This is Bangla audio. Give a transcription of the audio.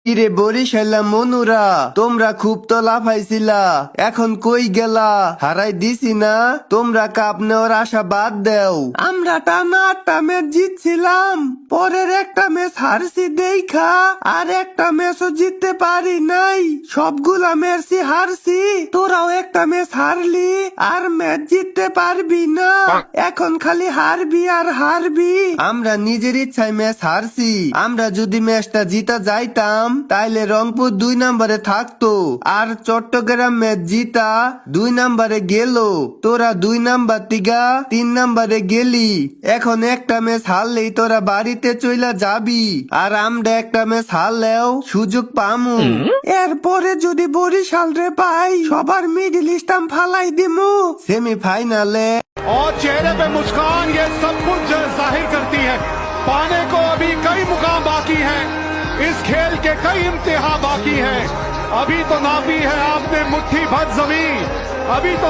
কিরে বরিশালা মনুরা, তোমরা খুব তো লাফাইছিলা, এখন কই গেলা? হারাই দিছি না? তোমরা কাপ নেওয়ার আশা বাদ দেও। আমরা টানা 8টা ম্যাচ জিতছিলাম, পরের একটা ম্যাচ হারছি দেখা আর একটা ম্যাচও জিততে পারি নাই। সবগুলা ম্যাচই হারছি, তোরাও একটা ম্যাচ হারলি আর ম্যাচ জিততে পারবি না। এখন খালি হারবি আর হারবি। আমরা নিজের ইচ্ছায় ম্যাচ হারছি। আমরা যদি ম্যাচটা জিতা যাইতাম তাইলে রংপুর 2 নম্বরে থাকতো আর চট্টগ্রাম ম্যাচ জিতা 2 নম্বরে গেল। তোরা 2 নাম্বার তিগা 3 নম্বরে গেলি। এখন একটা ম্যাচ হারলেই তোরা বাড়িতে চইলা যাবি আর আমরা একটা ম্যাচ হারলেও সুযোগ পামু। এরপরে যদি বরিশাল রে পাই সবার মিডিল ইস্টাম ফালাই দিমু সেমিফাইনালে। और चेहरे पे मुस्कान ये सब कुछ जाहिर करती है। पाने को अभी कई मुकाम बाकी है, इस खेल के कई इम्तिहान बाकी है। अभी तो नापी है आपने मुट्ठी भर जमीन, अभी तो